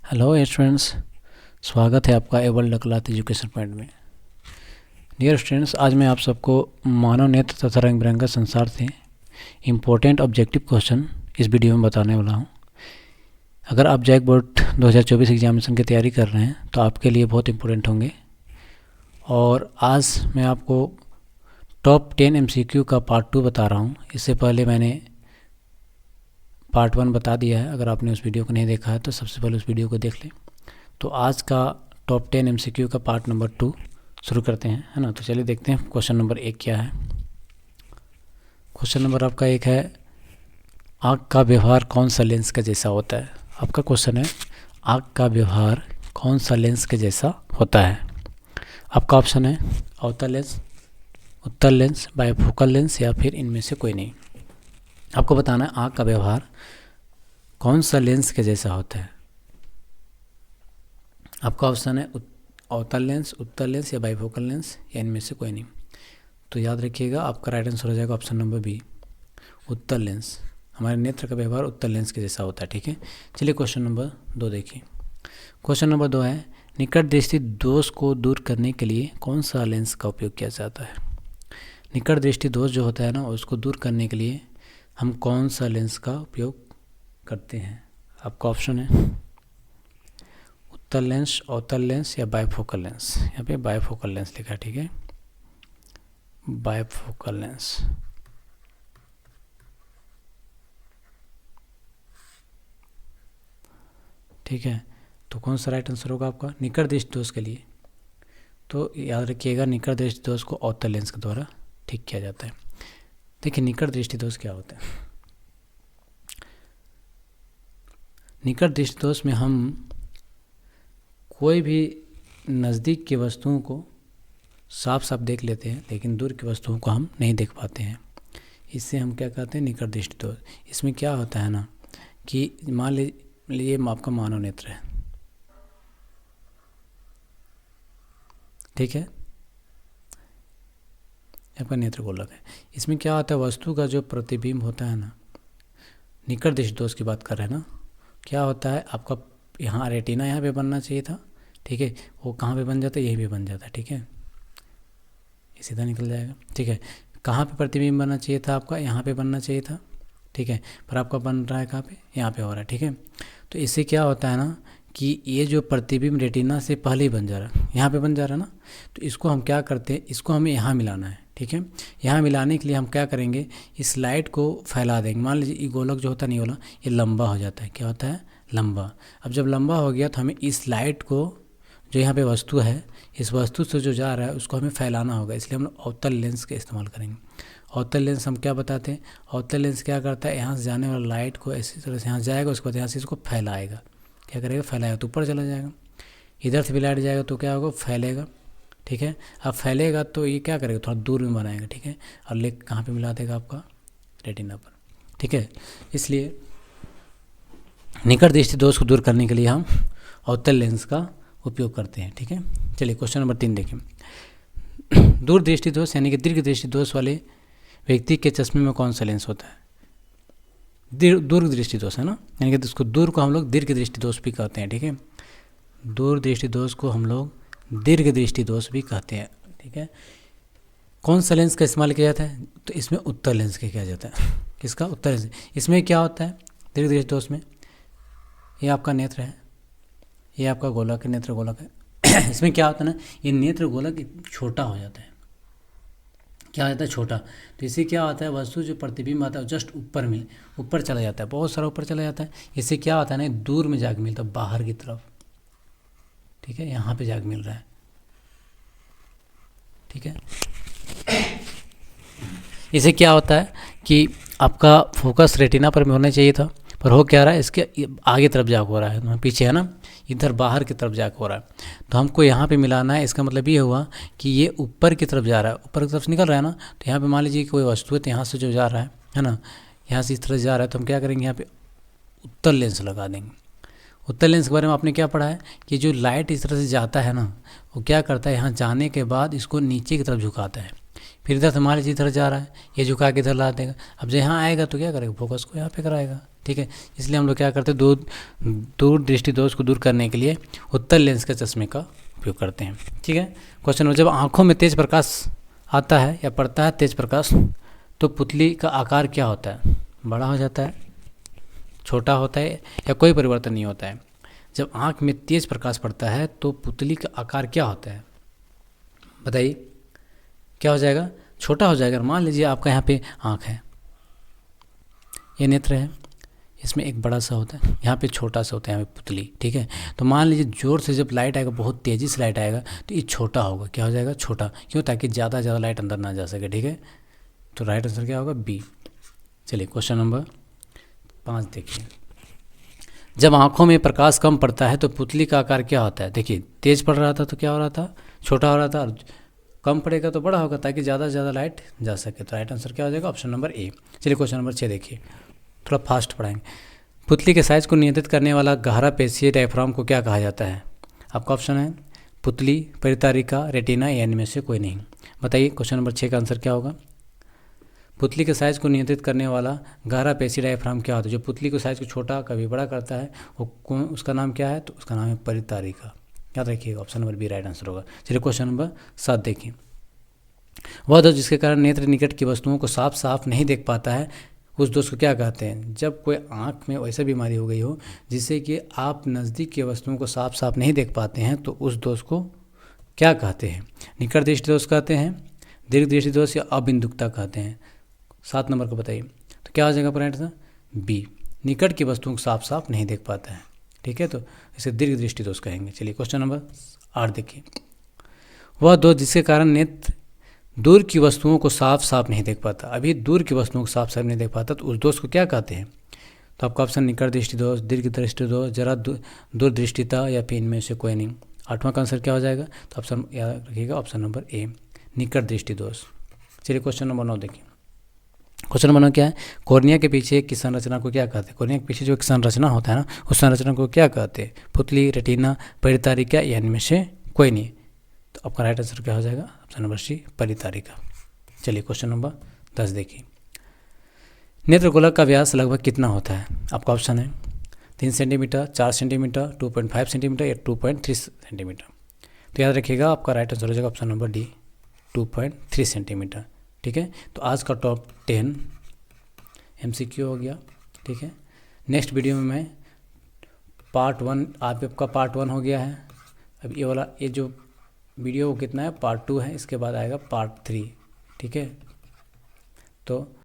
Hello students, स्वागत है आपका एबल डकलात एजुकेशन पॉइंट में। डियर स्टूडेंट्स, आज मैं आप सबको मानव नेत्र तथा रंग बिरंगा संसार से इम्पोर्टेंट ऑब्जेक्टिव क्वेश्चन इस वीडियो में बताने वाला हूं। अगर आप जैक बोर्ड 2024 एग्जामिनेशन की तैयारी कर रहे हैं तो आपके लिए बहुत इम्पोर्टेंट होंगे। और आज मैं आपको टॉप 10 MCQ का पार्ट 2 बता रहा हूँ। इससे पहले मैंने पार्ट 1 बता दिया है। अगर आपने उस वीडियो को नहीं देखा है तो सबसे पहले उस वीडियो को देख लें। तो आज का टॉप 10 MCQ का पार्ट नंबर 2 शुरू करते हैं, है ना। तो चलिए देखते हैं क्वेश्चन नंबर 1 क्या है। क्वेश्चन नंबर आपका 1 है, आँख का व्यवहार कौन सा लेंस के जैसा होता है। आपका क्वेश्चन है, आँख का व्यवहार कौन सा लेंस के जैसा होता है। आपका ऑप्शन है अवतल लेंस, उत्तल लेंस, बाइफोकल लेंस या फिर इनमें से कोई नहीं। आपको बताना है आँख का व्यवहार कौन सा लेंस के जैसा होता है। आपका ऑप्शन है अवतल लेंस, उत्तल लेंस या बाइफोकल लेंस या इनमें से कोई नहीं। तो याद रखिएगा, आपका राइट आंसर हो जाएगा ऑप्शन नंबर बी, उत्तल लेंस। हमारे नेत्र का व्यवहार उत्तल लेंस के जैसा होता है। ठीक है, चलिए क्वेश्चन नंबर 2 देखिए। क्वेश्चन नंबर 2 है, निकट दृष्टि दोष को दूर करने के लिए कौन सा लेंस का उपयोग किया जाता है। निकट दृष्टि दोष जो होता है ना, उसको दूर करने के लिए हम कौन सा लेंस का उपयोग करते हैं। आपका ऑप्शन है उत्तल लेंस, अवतल लेंस या बाइफोकल लेंस। यहाँ पे बाइफोकल लेंस लिखा है। ठीक है, बाइफोकल लेंस। ठीक है, तो कौन सा राइट आंसर होगा आपका निकट दृष्टि दोष के लिए। तो याद रखिएगा, निकट दृष्टि दोष को अवतल लेंस के द्वारा ठीक किया जाता है। देखिए, निकट दृष्टि दोष क्या होता है। निकट दृष्टि दोष में हम कोई भी नज़दीक की वस्तुओं को साफ साफ देख लेते हैं, लेकिन दूर की वस्तुओं को हम नहीं देख पाते हैं। इससे हम क्या कहते हैं, निकट दृष्टि दोष। इसमें क्या होता है ना कि मान लीजिए आपका मानव नेत्र है, ठीक है, आपका नेत्र गोलक है। इसमें क्या होता है, वस्तु का जो प्रतिबिंब होता है ना, निकट दृष्टि दोष की बात कर रहे हैं ना, क्या होता है, आपका यहाँ रेटिना यहाँ पे बनना चाहिए था, ठीक है, वो कहाँ पे बन जाता है, यहीं पे बन जाता है। ठीक है, ये सीधा निकल जाएगा। ठीक है, कहाँ पे प्रतिबिंब बनना चाहिए था, आपका यहाँ पे बनना चाहिए था, ठीक है, पर आपका बन रहा है कहाँ पे, यहाँ पे हो रहा है। ठीक है, तो इससे क्या होता है ना कि ये जो प्रतिबिंब रेटिना से पहले ही बन जा रहा है, यहाँ पे बन जा रहा है ना, तो इसको हम क्या करते हैं, इसको हमें यहाँ मिलाना है। ठीक है, यहाँ मिलाने के लिए हम क्या करेंगे, इस लाइट को फैला देंगे। मान लीजिए ये गोलक जो होता है, नहीं वाला, ये लंबा हो जाता है। क्या होता है, लंबा। अब जब लंबा हो गया तो हमें इस लाइट को, जो यहाँ पे वस्तु है, इस वस्तु से जो जा रहा है उसको हमें फैलाना होगा। इसलिए हम लोग अवतल लेंस का इस्तेमाल करेंगे। अवतल लेंस हम क्या बताते हैं, अवतल लेंस क्या करता है, यहाँ से जाने वाला लाइट को ऐसी तरह से यहाँ जाएगा, उसके बाद यहाँ से इसको फैलाएगा। क्या करेगा, फैलाएगा, तो ऊपर चला जाएगा। इधर से भी लाइट जाएगा तो क्या होगा, फैलेगा। ठीक है, अब फैलेगा तो ये क्या करेगा, थोड़ा दूर में बनाएगा। ठीक है, और लेग कहाँ पे मिला देगा, आपका रेटिना पर। ठीक है, इसलिए निकट दृष्टि दोष को दूर करने के लिए हम अवतल लेंस का उपयोग करते हैं। ठीक है, चलिए क्वेश्चन नंबर 3 देखें। दूर दृष्टि दोष यानी कि दीर्घ दृष्टि दोष वाले व्यक्ति के चश्मे में कौन सा लेंस होता है। दूर दृष्टि दोष है ना, यानी कि उसको दूर को हम लोग दीर्घ दृष्टि दोष भी कहते हैं। ठीक है, दूर दृष्टि दोष को हम लोग दीर्घ दृष्टि दोष भी कहते हैं। ठीक है, कौन सा लेंस का इस्तेमाल किया जाता है, तो इसमें उत्तल लेंस का किया जाता है। किसका, उत्तल लेंस। इसमें क्या होता है, दीर्घ दृष्टि दोष में, ये आपका नेत्र है, ये आपका गोलक है, नेत्र गोलक है। इसमें क्या होता है ना, ये नेत्र गोलक छोटा हो जाता है। क्या हो जाता है, छोटा। तो इससे क्या होता है, वस्तु जो प्रतिबिंब आता है जस्ट ऊपर में, ऊपर चला जाता है, बहुत सारा ऊपर चला जाता है। इससे क्या होता है ना, दूर में जाके मिलता है, बाहर की तरफ। ठीक है, यहाँ पे जाके मिल रहा है। ठीक है, इससे क्या होता है कि आपका फोकस रेटिना पर में होना चाहिए था, पर हो क्या रहा है, इसके आगे तरफ जाके हो रहा है, पीछे है ना, इधर बाहर की तरफ जाके हो रहा है। तो हमको यहाँ पे मिलाना है। इसका मतलब ये हुआ कि ये ऊपर की तरफ जा रहा है, ऊपर की तरफ से निकल रहा है ना। तो यहाँ पे मान लीजिए कोई वस्तु है, तो यहाँ से जो जा रहा है ना, यहाँ से इस तरह जा रहा है, तो हम क्या करेंगे, यहाँ पे उत्तल लेंस लगा देंगे। उत्तल लेंस के बारे में आपने क्या पढ़ा है कि जो लाइट इस तरह से जाता है ना, वो क्या करता है, यहाँ जाने के बाद इसको नीचे की तरफ झुकाता है। फिर इधर से मान लीजिए इधर जा रहा है, ये झुका के इधर ला देगा। अब जब यहाँ आएगा तो क्या करेगा, फोकस को यहाँ पे कराएगा। ठीक है। इसलिए हम लोग क्या करते हैं, दूर दृष्टि दोष को दूर करने के लिए उत्तल लेंस के चश्मे का उपयोग करते हैं। ठीक है। क्वेश्चन नंबर, जब आँखों में तेज प्रकाश आता है या पड़ता है तेज प्रकाश, तो पुतली का आकार क्या होता है? बड़ा हो जाता है, छोटा होता है, या कोई परिवर्तन नहीं होता है? जब आँख में तेज प्रकाश पड़ता है तो पुतली का आकार क्या होता है? बताइए, क्या हो जाएगा? छोटा हो जाएगा। मान लीजिए आपका यहाँ पे आँख है, ये नेत्र है, इसमें एक बड़ा सा होता है, यहाँ पे छोटा सा होता है, यहाँ पे पुतली। ठीक है। तो मान लीजिए जोर से जब लाइट आएगा, बहुत तेज़ी से लाइट आएगा, तो ये छोटा होगा। क्या हो जाएगा? छोटा। क्यों? ताकि ज़्यादा से ज़्यादा लाइट अंदर ना जा सके। ठीक है। तो राइट आंसर क्या होगा? बी। चलिए क्वेश्चन नंबर 5 देखिए। जब आँखों में प्रकाश कम पड़ता है तो पुतली का आकार क्या होता है? देखिए, तेज़ पड़ रहा था तो क्या हो रहा था? छोटा हो रहा था, और कम पड़ेगा तो बड़ा होगा, ताकि ज़्यादा से ज़्यादा लाइट जा सके। तो राइट आंसर क्या हो जाएगा? Option number A. चलिए क्वेश्चन नंबर 6 देखिए, थोड़ा फास्ट पढ़ाएंगे। पुतली के साइज को नियंत्रित करने वाला गहरा पेशीय डायफ्राम को क्या कहा जाता है? आपका ऑप्शन है पुतली, परितारिका, रेटिना, या इनमें से कोई नहीं। बताइए क्वेश्चन नंबर 6 का आंसर क्या होगा? पुतली के साइज को नियंत्रित करने वाला गहरा पेशी डायफ्राम क्या होता है? जो पुतली के साइज को छोटा कभी बड़ा करता है, वो कौन, उसका नाम क्या है? तो उसका नाम है परितारिका। याद रखिएगा, option number B right answer होगा। चलिए क्वेश्चन नंबर 7 देखिए। वह दोष जिसके कारण नेत्र निकट की वस्तुओं को साफ साफ नहीं देख पाता है, उस दोष को क्या कहते हैं? जब कोई आँख में वैसा बीमारी हो गई हो जिससे कि आप नज़दीक की वस्तुओं को साफ साफ नहीं देख पाते हैं, तो उस दोष को क्या कहते हैं? निकट दृष्टि दोष कहते हैं, दीर्घ दृष्टि दोष, या अबिंदुकता कहते हैं? 7 नंबर को बताइए। तो क्या हो जाएगा पॉइंट आंसर? बी, निकट की वस्तुओं को साफ साफ नहीं देख पाता है। ठीक है। तो इसे दीर्घ दृष्टि दोष कहेंगे। चलिए क्वेश्चन नंबर 8 देखिए। वह दोष जिसके कारण नेत्र दूर की वस्तुओं को साफ साफ नहीं देख पाता। अभी दूर की वस्तुओं को साफ साफ नहीं देख पाता, तो उस दोष को क्या कहते हैं? तो आपका ऑप्शन निकट दृष्टि दोष, दीर्घ दृष्टि दोष, जरा दूरदृष्टिता, या फिर इनमें से कोई नहीं। 8वां का आंसर क्या हो जाएगा? तो ऑप्शन याद रखिएगा, ऑप्शन नंबर ए, निकट दृष्टि दोष। चलिए क्वेश्चन नंबर 9 देखिए। क्वेश्चन नंबर 9 क्या है? कॉर्निया के पीछे की संरचना को क्या कहते हैं? कॉर्निया के पीछे जो एक संरचना होता है ना, उस संरचना को क्या कहते हैं? पुतली, रेटिना, परितारिका, या इनमें से कोई नहीं। तो आपका राइट आंसर क्या हो जाएगा? ऑप्शन नंबर सी, परितारिका। चलिए क्वेश्चन नंबर 10 देखिए। नेत्रगोलक का व्यास लगभग कितना होता है? आपका ऑप्शन है 3 सेंटीमीटर, 4 सेंटीमीटर, 2.5 सेंटीमीटर, या 2.3 सेंटीमीटर। तो याद रखिएगा, आपका राइट आंसर हो जाएगा ऑप्शन नंबर डी, 2.3 सेंटीमीटर। ठीक है। तो आज का टॉप 10 MCQ हो गया। ठीक है। नेक्स्ट वीडियो में मैं पार्ट 1, आपका पार्ट 1 हो गया है। अब ये वाला, ये जो वीडियो कितना है, पार्ट 2 है। इसके बाद आएगा पार्ट 3। ठीक है। तो